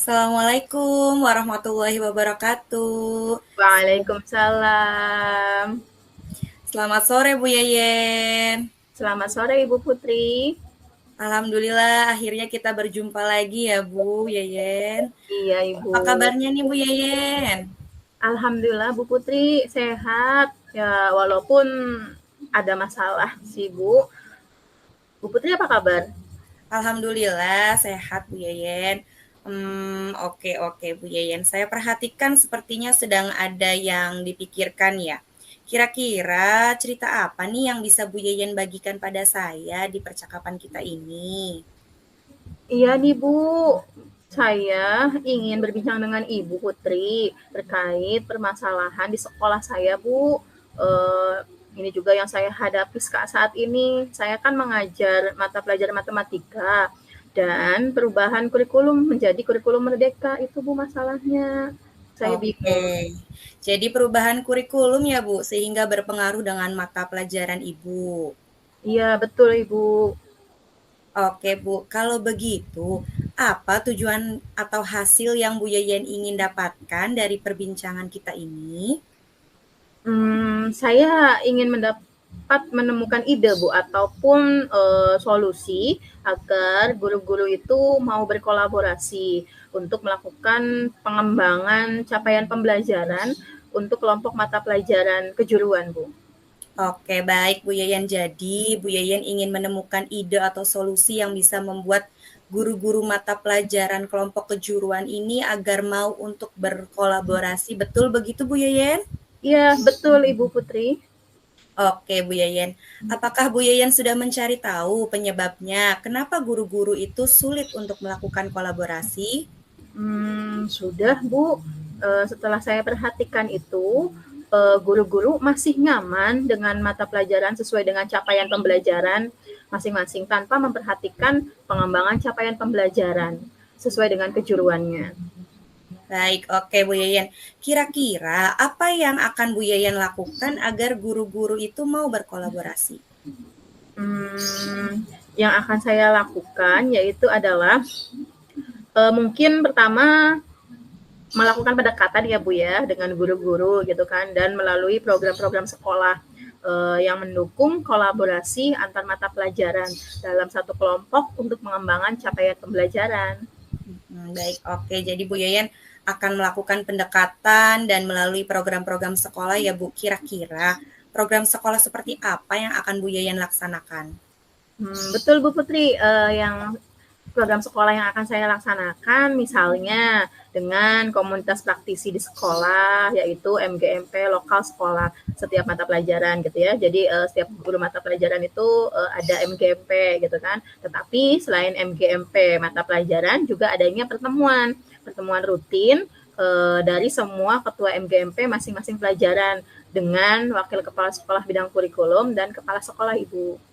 Assalamualaikum warahmatullahi wabarakatuh. Waalaikumsalam. Selamat sore Bu Yeyen. Selamat sore Ibu Putri. Alhamdulillah akhirnya kita berjumpa lagi ya Bu Yeyen. Iya Ibu. Apa kabarnya nih Bu Yeyen? Alhamdulillah Bu Putri sehat. Ya walaupun ada masalah sih Bu. Bu Putri apa kabar? Alhamdulillah sehat Bu Yeyen. Oke Bu Yeyen. Saya perhatikan sepertinya sedang ada yang dipikirkan ya. Kira-kira cerita apa nih yang bisa Bu Yeyen bagikan pada saya di percakapan kita ini? Iya nih Bu. Saya ingin berbincang dengan Ibu Putri terkait permasalahan di sekolah saya Bu. Eh, ini juga yang saya hadapi saat ini. Saya kan mengajar mata pelajaran matematika dan perubahan kurikulum menjadi kurikulum merdeka itu Bu masalahnya. Saya Oke, bingung. jadi perubahan kurikulum ya Bu, sehingga berpengaruh dengan mata pelajaran Ibu. Iya betul Ibu. Oke Bu, kalau begitu, apa tujuan atau hasil yang Bu Yeyen ingin dapatkan dari perbincangan kita ini? Saya ingin menemukan ide Bu ataupun solusi agar guru-guru itu mau berkolaborasi untuk melakukan pengembangan capaian pembelajaran untuk kelompok mata pelajaran kejuruan Bu. Oke, baik Bu Yeyen. Jadi, Bu Yeyen ingin menemukan ide atau solusi yang bisa membuat guru-guru mata pelajaran kelompok kejuruan ini agar mau untuk berkolaborasi. Betul begitu Bu Yeyen? Iya betul Ibu Putri. Oke, Bu Yayan. Apakah Bu Yayan sudah mencari tahu penyebabnya? Kenapa guru-guru itu sulit untuk melakukan kolaborasi? Sudah Bu. Setelah saya perhatikan itu, guru-guru masih nyaman dengan mata pelajaran sesuai dengan capaian pembelajaran masing-masing tanpa memperhatikan pengembangan capaian pembelajaran sesuai dengan kejuruannya. Baik, oke Bu Yayan. Kira-kira apa yang akan Bu Yayan lakukan agar guru-guru itu mau berkolaborasi? Yang akan saya lakukan yaitu adalah mungkin pertama melakukan pendekatan ya Bu ya dengan guru-guru gitu kan dan melalui program-program sekolah yang mendukung kolaborasi antar mata pelajaran dalam satu kelompok untuk mengembangkan capaian pembelajaran. Baik, oke. Jadi Bu Yayan akan melakukan pendekatan dan melalui program-program sekolah ya Bu. Kira-kira program sekolah seperti apa yang akan Bu Yayan laksanakan? Betul Bu Putri, yang program sekolah yang akan saya laksanakan misalnya dengan komunitas praktisi di sekolah yaitu MGMP lokal sekolah setiap mata pelajaran gitu ya. Jadi setiap guru mata pelajaran itu ada MGMP gitu kan. Tetapi selain MGMP mata pelajaran juga adanya pertemuan rutin dari semua ketua MGMP masing-masing pelajaran dengan wakil kepala sekolah bidang kurikulum dan kepala sekolah Ibu.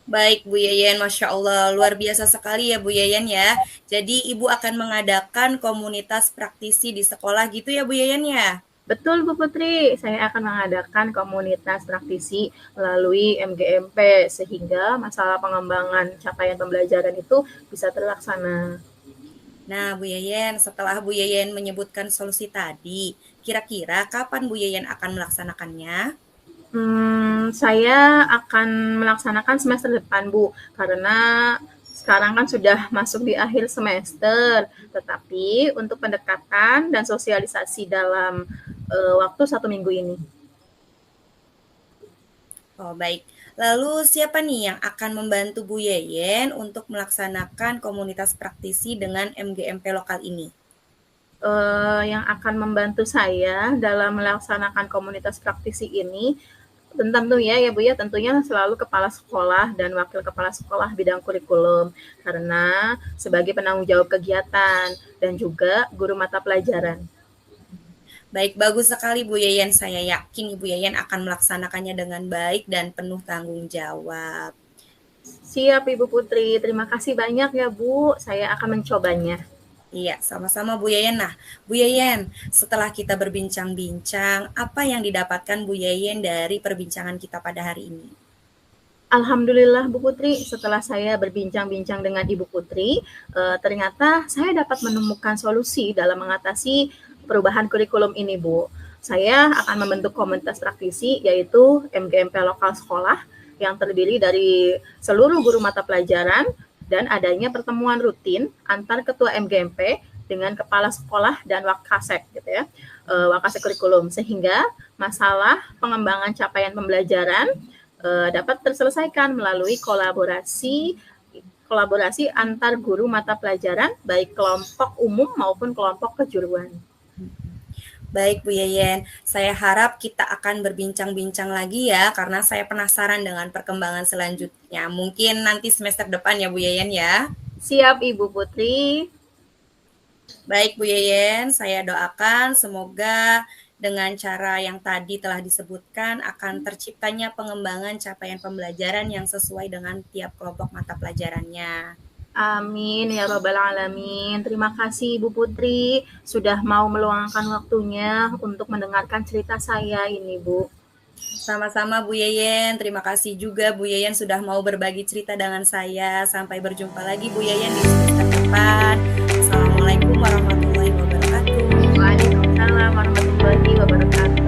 Baik Bu Yayan, Masya Allah, luar biasa sekali ya Bu Yayan ya. Jadi Ibu akan mengadakan komunitas praktisi di sekolah gitu ya Bu Yayan ya? Betul Bu Putri, saya akan mengadakan komunitas praktisi melalui MGMP sehingga masalah pengembangan capaian pembelajaran itu bisa terlaksana. Nah Bu Yayan, setelah Bu Yayan menyebutkan solusi tadi, kira-kira kapan Bu Yayan akan melaksanakannya? Saya akan melaksanakan semester depan Bu, karena sekarang kan sudah masuk di akhir semester, tetapi untuk pendekatan dan sosialisasi dalam waktu 1 minggu ini. Oh baik, lalu siapa nih yang akan membantu Bu Yayan untuk melaksanakan komunitas praktisi dengan MGMP lokal ini? Yang akan membantu saya dalam melaksanakan komunitas praktisi ini tentunya ya Bu ya, tentunya selalu kepala sekolah dan wakil kepala sekolah bidang kurikulum karena sebagai penanggung jawab kegiatan dan juga guru mata pelajaran. Baik, bagus sekali Bu Yayan. Saya yakin Ibu Yayan akan melaksanakannya dengan baik dan penuh tanggung jawab. Siap Ibu Putri, terima kasih banyak ya Bu, saya akan mencobanya. Iya, sama-sama Bu Yayan. Nah, Bu Yayan, setelah kita berbincang-bincang, apa yang didapatkan Bu Yayan dari perbincangan kita pada hari ini? Alhamdulillah Bu Putri, setelah saya berbincang-bincang dengan Ibu Putri, ternyata saya dapat menemukan solusi dalam mengatasi perubahan kurikulum ini, Bu. Saya akan membentuk komunitas praktisi yaitu MGMP lokal sekolah yang terdiri dari seluruh guru mata pelajaran dan adanya pertemuan rutin antar ketua MGMP dengan kepala sekolah dan wakasek gitu ya, wakasek kurikulum, sehingga masalah pengembangan capaian pembelajaran dapat terselesaikan melalui kolaborasi antar guru mata pelajaran baik kelompok umum maupun kelompok kejuruan. Baik Bu Yeyen, saya harap kita akan berbincang-bincang lagi ya, karena saya penasaran dengan perkembangan selanjutnya. Mungkin nanti semester depan ya Bu Yeyen ya. Siap Ibu Putri. Baik Bu Yeyen, saya doakan semoga dengan cara yang tadi telah disebutkan akan terciptanya pengembangan capaian pembelajaran yang sesuai dengan tiap kelompok mata pelajarannya. Amin ya robbal alamin. Terima kasih Ibu Putri sudah mau meluangkan waktunya untuk mendengarkan cerita saya ini, Bu. Sama-sama Bu Yeyen, terima kasih juga Bu Yeyen sudah mau berbagi cerita dengan saya. Sampai berjumpa lagi Bu Yeyen di semester depan. Assalamualaikum warahmatullahi wabarakatuh. Waalaikumsalam warahmatullahi wabarakatuh.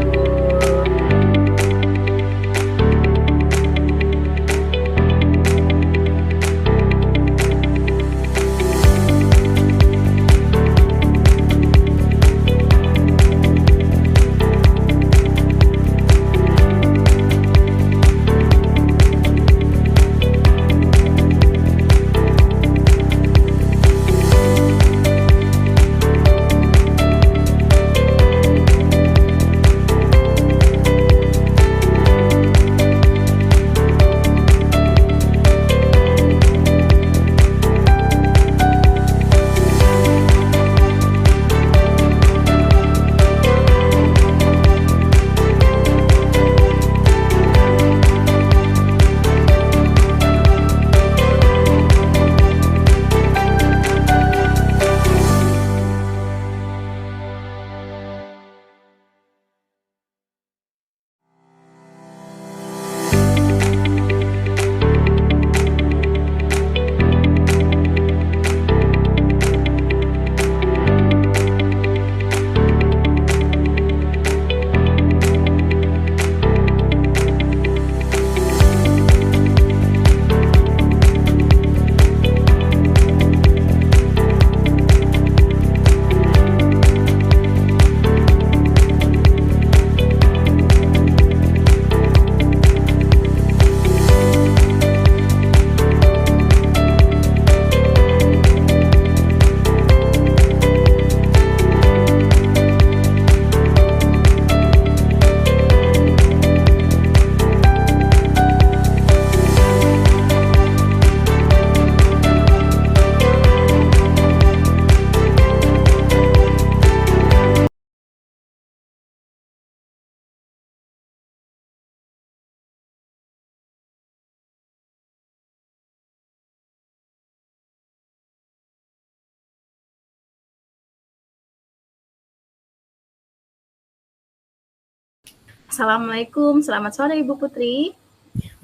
Assalamualaikum, selamat sore Ibu Putri.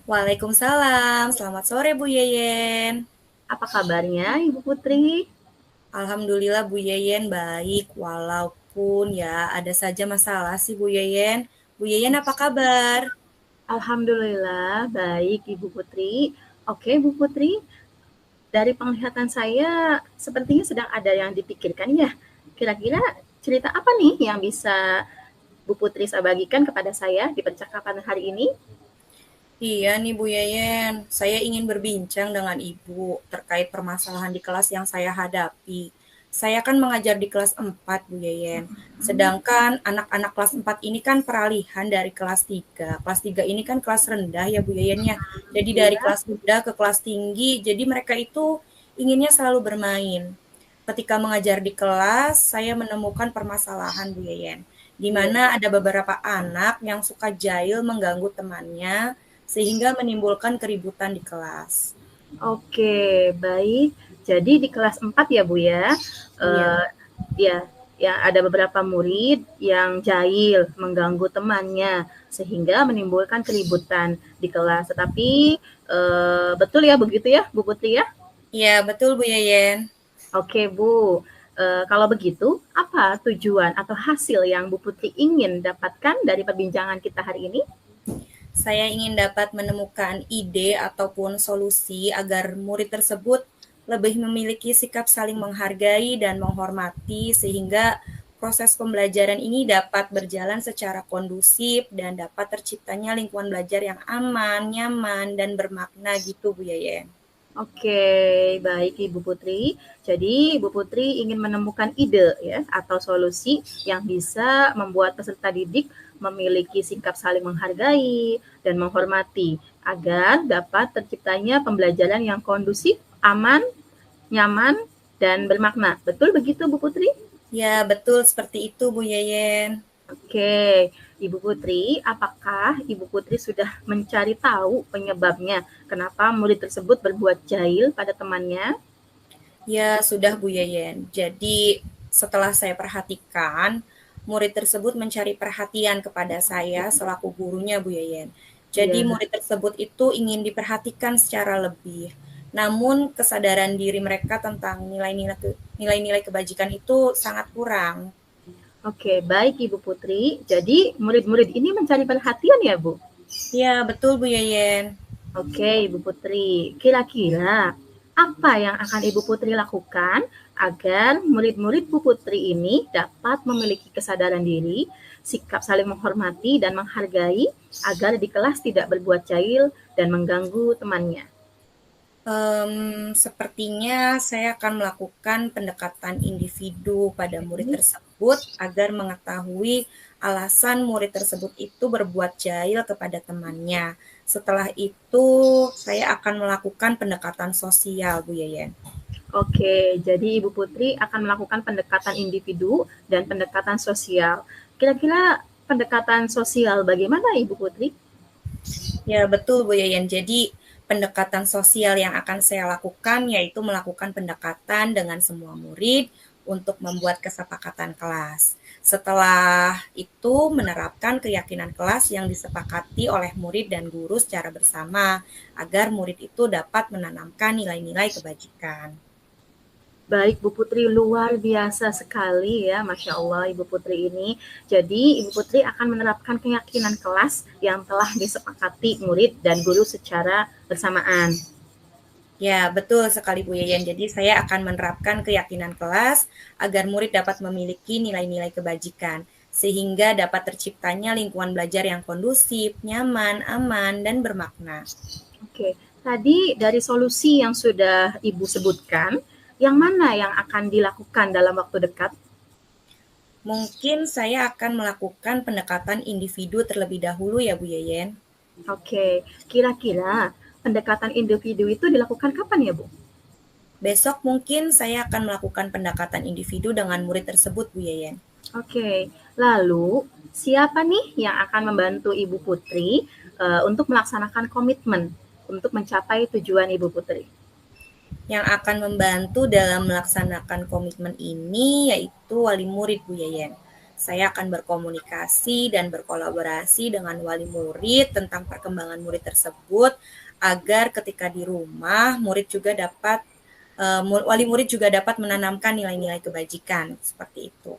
Waalaikumsalam, selamat sore Bu Yeyen. Apa kabarnya Ibu Putri? Alhamdulillah Bu Yeyen baik, walaupun ya ada saja masalah sih Bu Yeyen. Bu Yeyen apa kabar? Alhamdulillah baik Ibu Putri. Oke Bu Putri, dari penglihatan saya sepertinya sedang ada yang dipikirkan ya. Kira-kira cerita apa nih yang bisa Bu Putri saya bagikan kepada saya di percakapan hari ini? Iya nih Bu Yeyen, saya ingin berbincang dengan Ibu terkait permasalahan di kelas yang saya hadapi. Saya kan mengajar di kelas 4 Bu Yeyen, sedangkan anak-anak kelas 4 ini kan peralihan dari kelas 3. Kelas 3 ini kan kelas rendah ya Bu Yeyen ya. Jadi dari Iya. kelas rendah ke kelas tinggi, jadi mereka itu inginnya selalu bermain. Ketika mengajar di kelas, saya menemukan permasalahan Bu Yeyen, di Iya. mana ada beberapa anak yang suka jahil mengganggu temannya, sehingga menimbulkan keributan di kelas. Oke, baik. Jadi di kelas 4 ya Bu ya? Iya. Ya, ya ada beberapa murid yang jahil, mengganggu temannya, sehingga menimbulkan keributan di kelas. Tetapi betul ya begitu ya, Bu Putri ya? Iya, betul Bu Yeyen. Oke Bu, kalau begitu apa tujuan atau hasil yang Bu Putri ingin dapatkan dari perbincangan kita hari ini? Saya ingin dapat menemukan ide ataupun solusi agar murid tersebut lebih memiliki sikap saling menghargai dan menghormati sehingga proses pembelajaran ini dapat berjalan secara kondusif dan dapat terciptanya lingkungan belajar yang aman, nyaman, dan bermakna gitu Bu Yeyen. Oke, baik Ibu Putri. Jadi Ibu Putri ingin menemukan ide ya atau solusi yang bisa membuat peserta didik memiliki sikap saling menghargai dan menghormati agar dapat terciptanya pembelajaran yang kondusif, aman, nyaman, dan bermakna. Betul begitu Bu Putri? Ya, betul seperti itu Bu Yeyen. Oke, Ibu Putri, apakah Ibu Putri sudah mencari tahu penyebabnya? Kenapa murid tersebut berbuat jahil pada temannya? Ya, sudah Bu Yeyen. Jadi, setelah saya perhatikan, murid tersebut mencari perhatian kepada saya selaku gurunya Bu Yeyen. Jadi, Ya, murid tersebut itu ingin diperhatikan secara lebih. Namun, kesadaran diri mereka tentang nilai-nilai kebajikan itu sangat kurang. oke, baik Ibu Putri. Jadi murid-murid ini mencari perhatian ya, Bu? Ya, betul Bu Yeyen. Oke, Ibu Putri. Kira-kira apa yang akan Ibu Putri lakukan agar murid-murid Bu Putri ini dapat memiliki kesadaran diri, sikap saling menghormati dan menghargai agar di kelas tidak berbuat jahil dan mengganggu temannya? Sepertinya saya akan melakukan pendekatan individu pada murid tersebut agar mengetahui alasan murid tersebut itu berbuat jahil kepada temannya. Setelah itu, saya akan melakukan pendekatan sosial, Bu Yeyen. Oke, jadi Ibu Putri akan melakukan pendekatan individu dan pendekatan sosial. Kira-kira pendekatan sosial bagaimana Ibu Putri? Ya, betul Bu Yayan. Jadi, pendekatan sosial yang akan saya lakukan yaitu melakukan pendekatan dengan semua murid untuk membuat kesepakatan kelas. Setelah itu, menerapkan keyakinan kelas yang disepakati oleh murid dan guru secara bersama agar murid itu dapat menanamkan nilai-nilai kebajikan. Baik Bu Putri, luar biasa sekali ya, Masya Allah Ibu Putri ini. Jadi Ibu Putri akan menerapkan keyakinan kelas yang telah disepakati murid dan guru secara bersamaan. Ya, betul sekali Bu Yayan. Jadi saya akan menerapkan keyakinan kelas agar murid dapat memiliki nilai-nilai kebajikan, sehingga dapat terciptanya lingkungan belajar yang kondusif, nyaman, aman, dan bermakna. Oke, tadi dari solusi yang sudah Ibu sebutkan, yang mana yang akan dilakukan dalam waktu dekat? Mungkin saya akan melakukan pendekatan individu terlebih dahulu ya Bu Yayan. Oke, kira-kira pendekatan individu itu dilakukan kapan ya Bu? Besok mungkin saya akan melakukan pendekatan individu dengan murid tersebut Bu Yayan. Oke, lalu siapa nih yang akan membantu Ibu Putri untuk melaksanakan komitmen untuk mencapai tujuan Ibu Putri? Yang akan membantu dalam melaksanakan komitmen ini yaitu wali murid Bu Yayan. Saya akan berkomunikasi dan berkolaborasi dengan wali murid tentang perkembangan murid tersebut agar ketika di rumah wali murid juga dapat menanamkan nilai-nilai kebajikan seperti itu.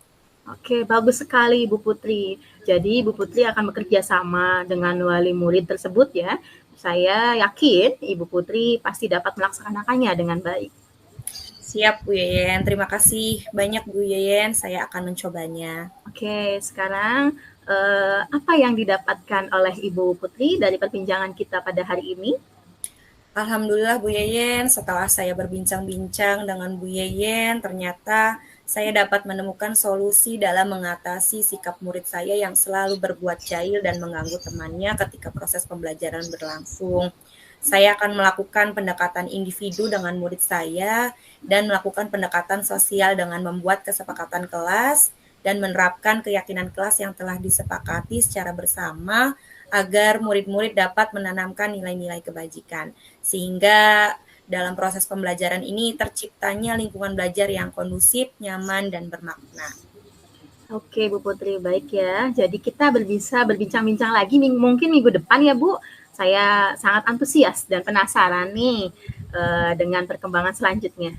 Oke, bagus sekali Ibu Putri. Jadi Ibu Putri akan bekerja sama dengan wali murid tersebut ya. Saya yakin Ibu Putri pasti dapat melaksanakannya dengan baik. Siap Bu Yeyen, terima kasih banyak Bu Yeyen, saya akan mencobanya. Oke, sekarang apa yang didapatkan oleh Ibu Putri dari perbincangan kita pada hari ini? Alhamdulillah Bu Yeyen, setelah saya berbincang-bincang dengan Bu Yeyen, ternyata saya dapat menemukan solusi dalam mengatasi sikap murid saya yang selalu berbuat jahil dan mengganggu temannya ketika proses pembelajaran berlangsung. Saya akan melakukan pendekatan individu dengan murid saya dan melakukan pendekatan sosial dengan membuat kesepakatan kelas dan menerapkan keyakinan kelas yang telah disepakati secara bersama agar murid-murid dapat menanamkan nilai-nilai kebajikan. Sehingga dalam proses pembelajaran ini terciptanya lingkungan belajar yang kondusif, nyaman, dan bermakna. Oke Bu Putri, baik ya. Jadi kita bisa berbincang-bincang lagi mungkin minggu depan ya Bu. Saya sangat antusias dan penasaran nih dengan perkembangan selanjutnya.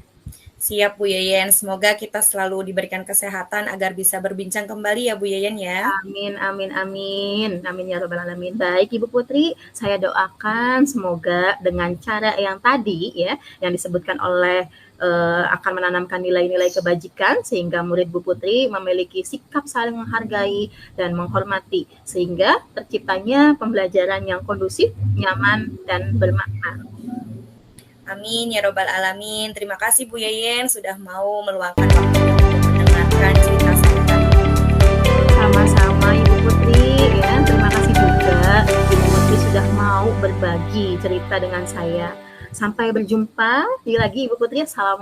Siap Bu Yeyen, semoga kita selalu diberikan kesehatan agar bisa berbincang kembali ya Bu Yeyen ya. Amin, amin, amin. Amin ya Rabbal Alamin. Baik Ibu Putri, saya doakan semoga dengan cara yang tadi ya, yang disebutkan oleh akan menanamkan nilai-nilai kebajikan sehingga murid Bu Putri memiliki sikap saling menghargai dan menghormati sehingga terciptanya pembelajaran yang kondusif, nyaman, dan bermakna. Amin ya robbal alamin. Terima kasih Bu Yeyen sudah mau meluangkan waktunya untuk mendengarkan cerita saya. Sama-sama Ibu Putri ya. Terima kasih juga Ibu Putri sudah mau berbagi cerita dengan saya. Sampai berjumpa lagi Ibu Putri. Assalamualaikum.